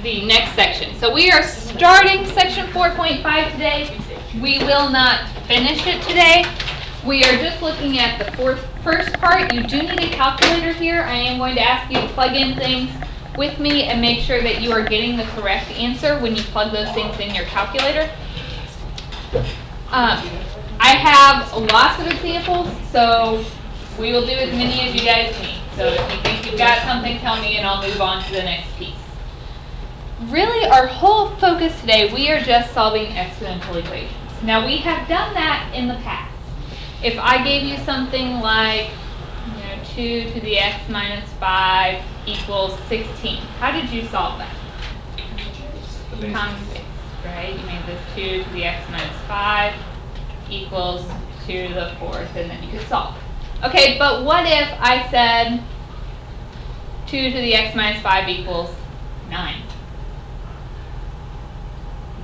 the next section. So we are starting section 4.5 today. We will not finish it today. We are just looking at the first part. You do need a calculator here. I am going to ask you to plug in things with me and make sure that you are getting the correct answer when you plug those things in your calculator. I have lots of examples, so we will do as many as you guys need. So if you think you've got something, tell me and I'll move on to the next piece. Really, our whole focus today, we are just solving exponential equations. Now, we have done that in the past. If I gave you something like 2 to the x minus 5 equals 16, how did you solve that? Common base, right? You made this 2 to the x minus 5 equals 2 to the 4th, and then you could solve. Okay, but what if I said 2 to the x minus 5 equals 9?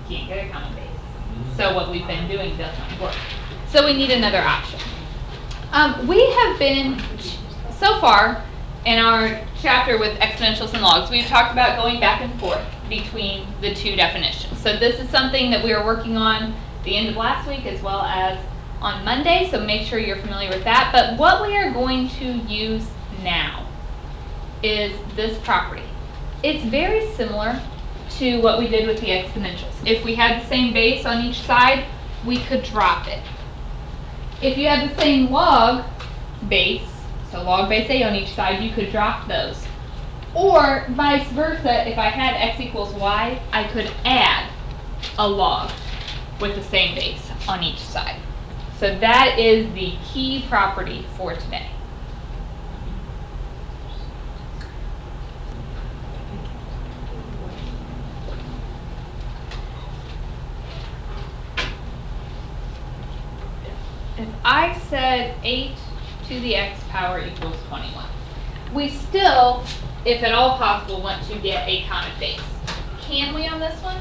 You can't get a common base. So what we've been doing doesn't work. So we need another option. We have been, so far, in our chapter with exponentials and logs, we've talked about going back and forth between the two definitions. So this is something that we are working on the end of last week as well as on Monday, so make sure you're familiar with that. But what we are going to use now is this property. It's very similar to what we did with the exponentials. If we had the same base on each side, we could drop it. If you had the same log base, so log base A on each side, you could drop those. Or vice versa, if I had x equals y, I could add a log with the same base on each side. So that is the key property for today. If I said 8 to the x power equals 21, we still, if at all possible, want to get a common base. Can we on this one?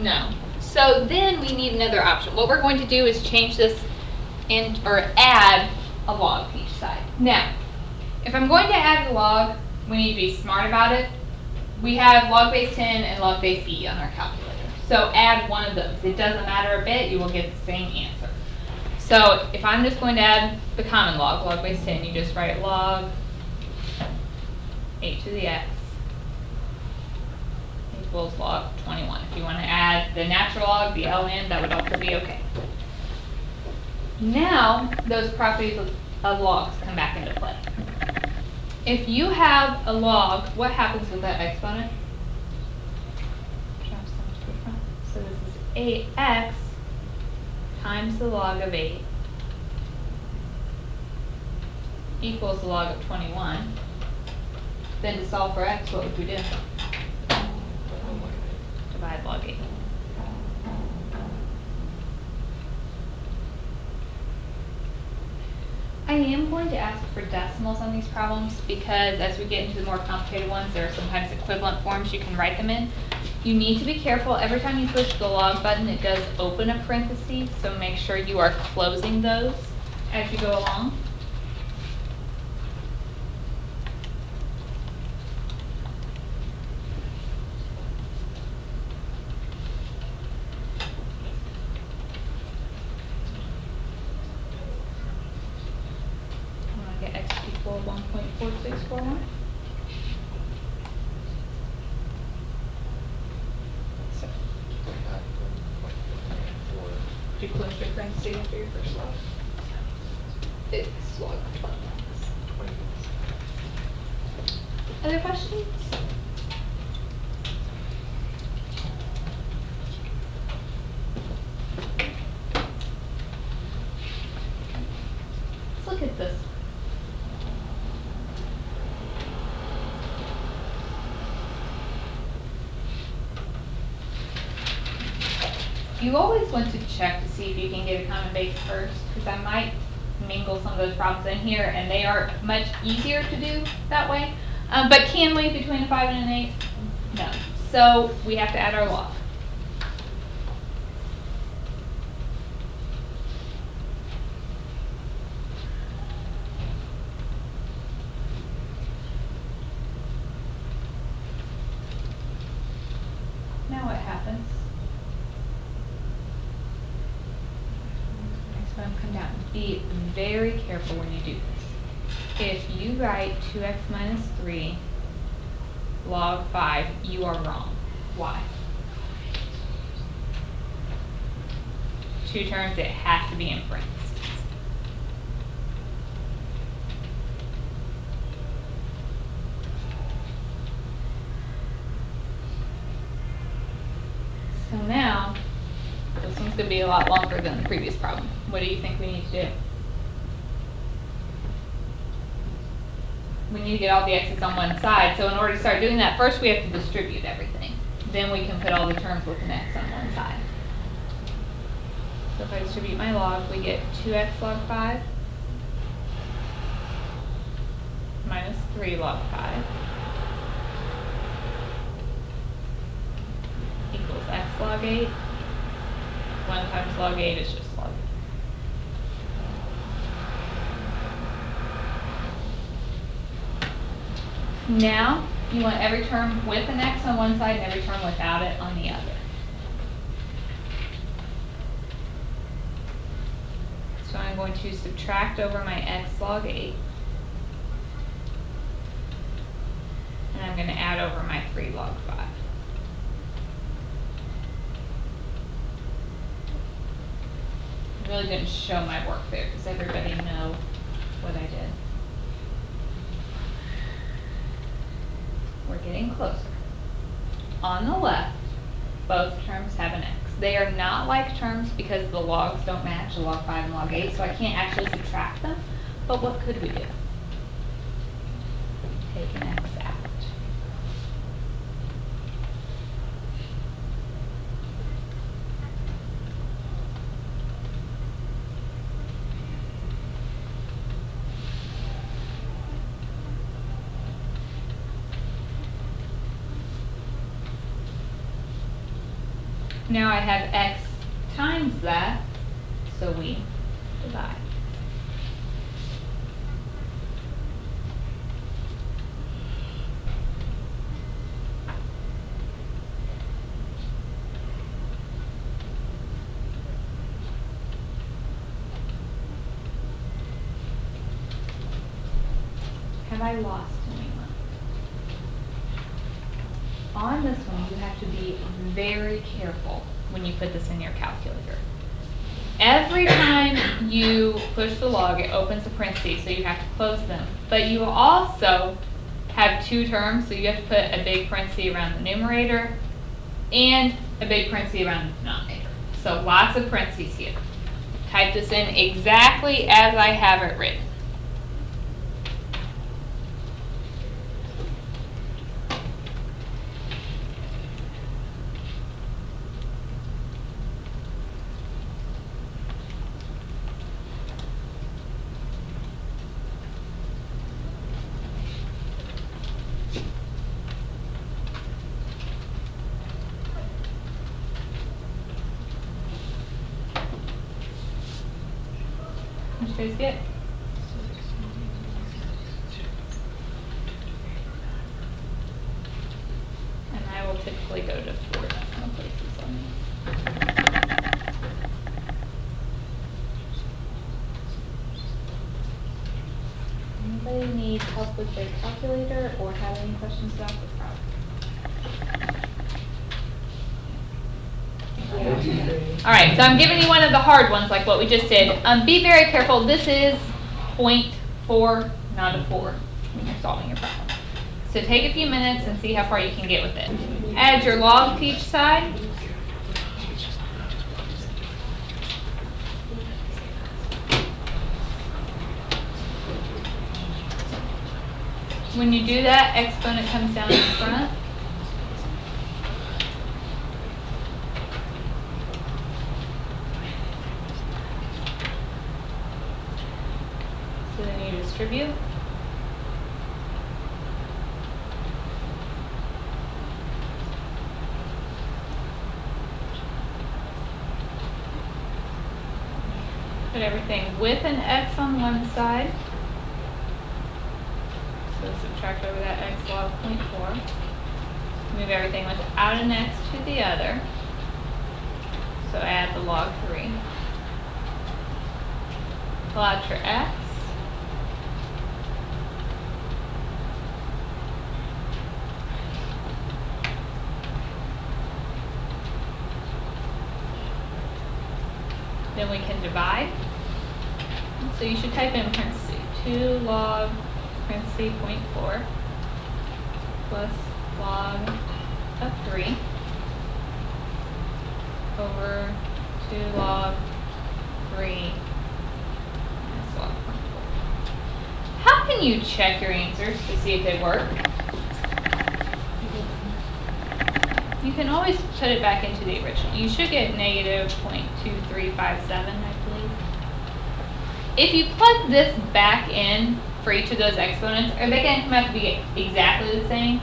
No. So then we need another option. What we're going to do is change this or add a log to each side. Now, if I'm going to add a log, we need to be smart about it. We have log base 10 and log base e on our calculator. So add one of those. It doesn't matter a bit, you will get the same answer. So if I'm just going to add the common log base 10, you just write log 8 to the x equals log 21. If you want to add the natural log, the ln, that would also be okay. Now, those properties of logs come back into play. If you have a log, what happens with that exponent? So this is 8x times the log of 8 equals the log of 21. Then to solve for x, what would we do? Divide log 8. I am going to ask for decimals on these problems because as we get into the more complicated ones, there are sometimes equivalent forms you can write them in. You need to be careful. Every time you push the log button, it does open a parenthesis, so make sure you are closing those as you go along. Get x equal 1.4641. So, did you close your parentheses after your first log? It's log 20. Other questions? Let's look at this. You always want to check to see if you can get a common base first, because I might mingle some of those problems in here, and they are much easier to do that way. But can we between a 5 and an 8? No. So we have to add our log. come down. Be very careful when you do this. If you write 2x minus 3 log 5, you are wrong. Why? 2 terms, it has to be in parentheses. So now, this one's going to be a lot longer than the previous problem. What do you think we need to do? We need to get all the x's on one side. So in order to start doing that, first we have to distribute everything. Then we can put all the terms with an x on one side. So if I distribute my log, we get 2x log 5 minus 3 log 5 equals x log 8. 1 times log 8 is just log 8. Now, you want every term with an x on one side and every term without it on the other. So I'm going to subtract over my x log 8. And I'm going to add over my 3 log 5. I really didn't show my work there because everybody knows what I did. We're getting closer. On the left, both terms have an x. They are not like terms because the logs don't match, the log 5 and log 8, so I can't actually subtract them. But what could we do? Take an x out. Now I have x times that, so we divide. Have I lost anyone? On this one, you have to be very careful when you put this in your calculator. Every time you push the log, it opens a parentheses, so you have to close them. But you also have 2 terms, so you have to put a big parenthesis around the numerator and a big parenthesis around the denominator. So lots of parentheses here. Type this in exactly as I have it written. What did you guys get? And I will typically go to 4 decimal places on these. Anybody need help with their calculator or have any questions about the problem? Alright, so I'm giving you one of the hard ones like what we just did. Be very careful. This is 0.4, not a 4 when you're solving your problem. So take a few minutes and see how far you can get with it. Add your log to each side. When you do that, exponent comes down in front. So then you distribute. Put everything with an x on one side. So subtract over that x log 0.4. Move everything without an x to the other. So add the log 3. plot for x. Then we can divide. So you should type in parentheses 2 log parentheses 0.4 plus log of 3 over 2 log 3 minus log 0.4. How can you check your answers to see if they work? You can always put it back into the original. You should get negative 0.2357, I believe. If you plug this back in for each of those exponents, are they going to come out to be exactly the same?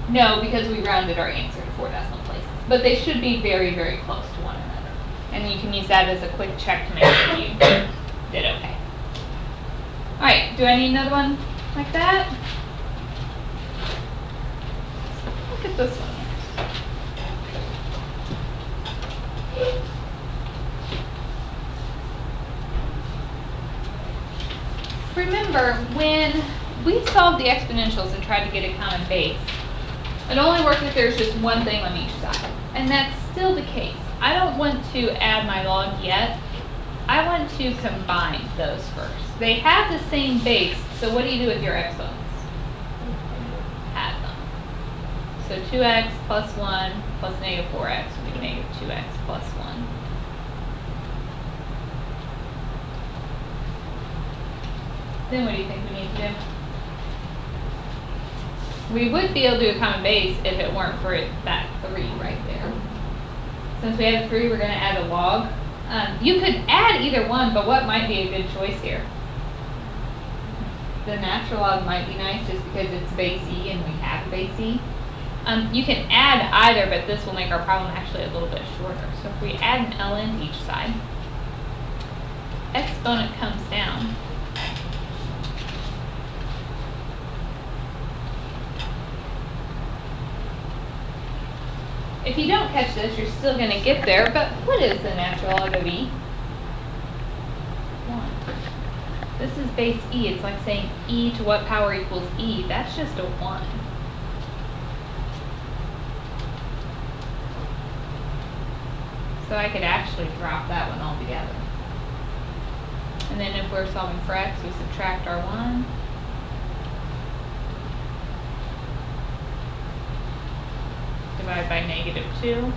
No, because we rounded our answer to 4 decimal places. But they should be very, very close to one another. And you can use that as a quick check to make sure you did okay. Alright, do I need another one like that? Look at this one. Remember, when we solved the exponentials and tried to get a common base, it only worked if there's just one thing on each side. And that's still the case. I don't want to add my log yet. I want to combine those first. They have the same base, so what do you do with your exponents? Add them. So 2x plus 1 plus negative 4x would be negative 2x plus 1. Then what do you think we need to do? We would be able to do a common base if it weren't for that 3 right there. Since we have 3, we're going to add a log. You could add either one, but what might be a good choice here? The natural log might be nice just because it's base e and we have a base e. You can add either, but this will make our problem actually a little bit shorter. So if we add an ln to each side, exponent comes down. If you don't catch this, you're still going to get there, but what is the natural log of e? 1. This is base e. It's like saying e to what power equals e. That's just a 1. So I could actually drop that one altogether. And then if we're solving for x, we subtract our 1. Divide by negative 2.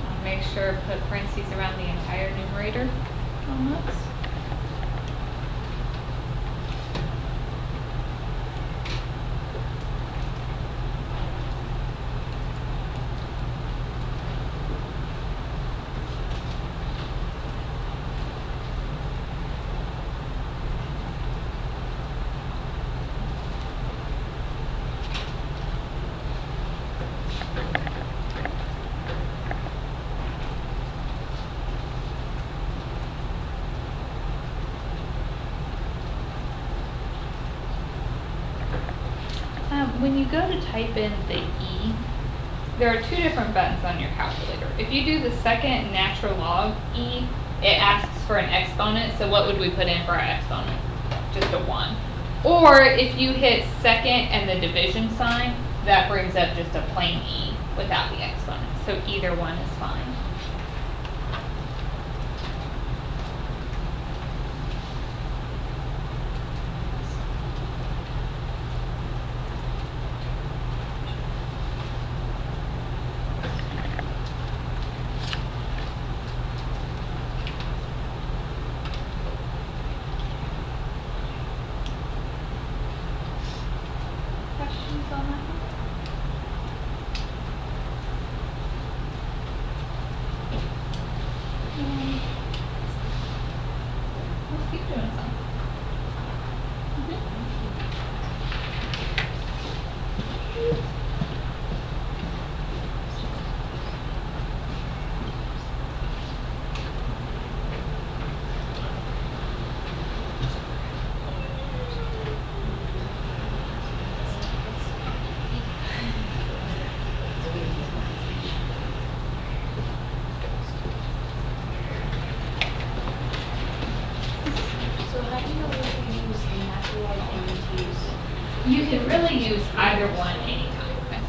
I'll make sure to put parentheses around the entire numerator on this. When you go to type in the e, there are 2 different buttons on your calculator. If you do the second natural log e, it asks for an exponent. So what would we put in for our exponent? Just a 1. Or if you hit second and the division sign, that brings up just a plain e without the exponent. So either one is fine. either one anytime.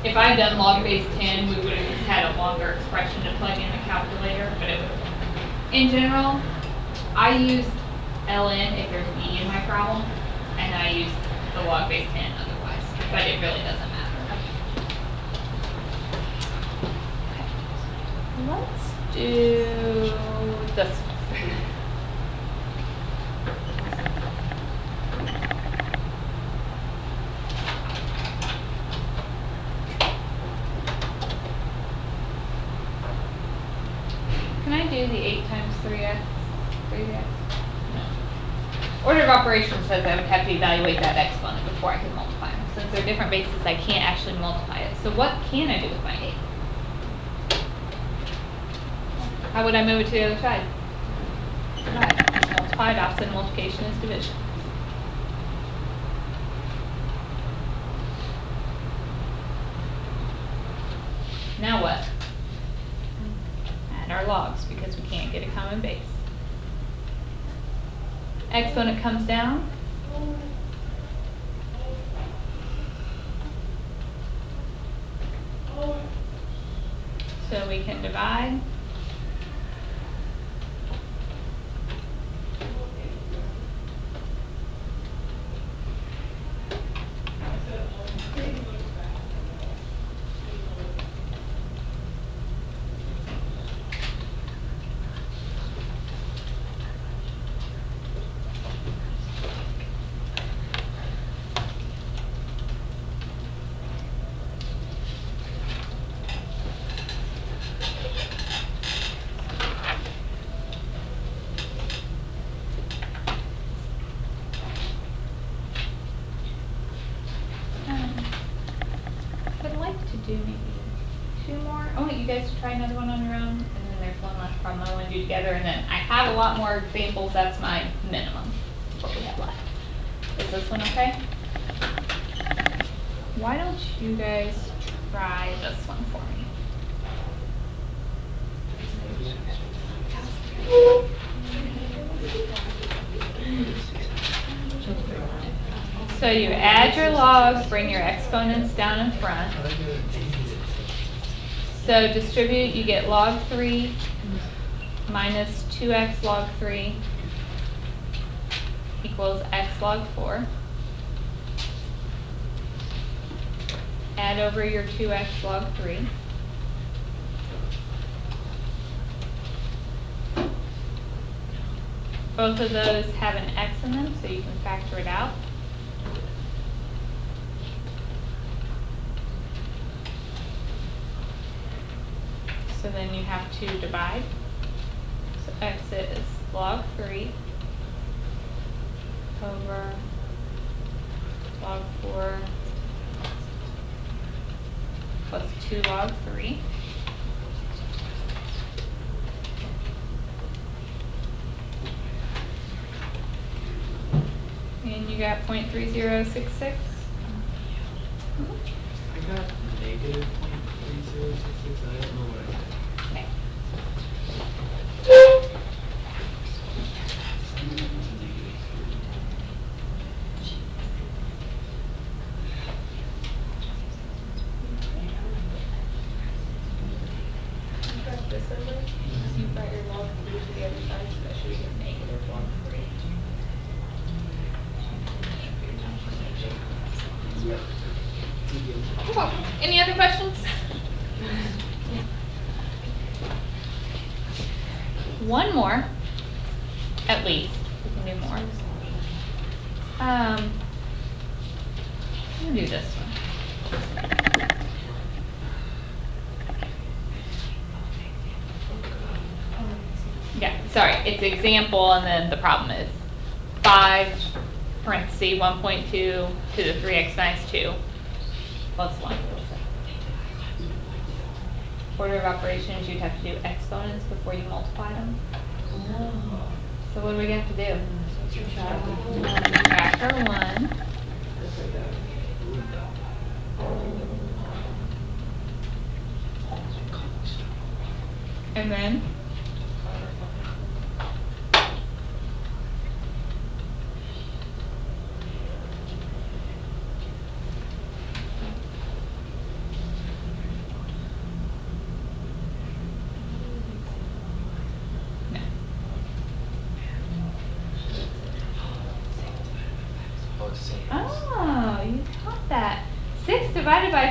If I'd done log base 10, we would have just had a longer expression to plug in the calculator, but it would. In general, I use ln if there's e in my problem, and I use the log base 10 otherwise, but it really doesn't matter. Okay. Let's do this one. Can I do the 8 times 3x? 3x? No. Order of operations says I would have to evaluate that exponent before I can multiply them. Since they're different bases, I can't actually multiply it. So what can I do with my 8? How would I move it to the other side? Divide. Multiply, opposite multiplication is division. Now what? Add our logs because we can't get a common base. Exponent comes down. So we can divide. I'd like to do maybe 2 more. I want you guys to try another one on your own, and then there's one last problem I want to do together, and then I have a lot more examples. That's my minimum, what we have left. Is this one okay? Why don't you guys try this one for me? So you add your logs, bring your exponents down in front. So distribute, you get log 3 minus 2x log 3 equals x log 4. Add over your 2x log 3. Both of those have an x in them, so you can factor it out. So then you have to divide. So x is log 3 over log 4 plus 2 log 3. And you got 0.3066. I got negative 0.3066. I don't know what I got. Okay. This over, you brought your log 3 to the other side, so that should be a negative log 3. Cool. Any other questions? One more, at least. We can do more. I'm gonna do this one. Yeah, sorry, it's example, and then the problem is 5 parentheses 1.2 to the 3x minus 2 plus 1. Order of operations, you'd have to do exponents before you multiply them. So what do we have to do? Subtract our 1. And then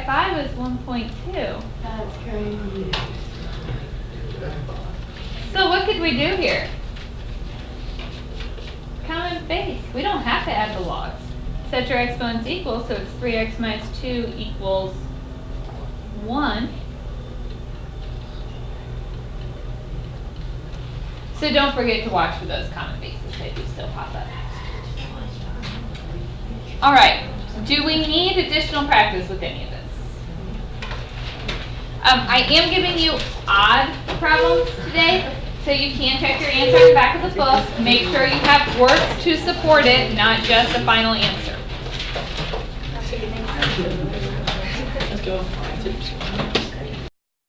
5 is 1.2. That's crazy. So what could we do here? Common base. We don't have to add the logs. Set your exponents equal, so it's 3x minus 2 equals 1. So don't forget to watch for those common bases. They do still pop up. All right. Do we need additional practice with any of this? I am giving you odd problems today, so you can check your answer in the back of the book. Make sure you have works to support it, not just the final answer. Let's go.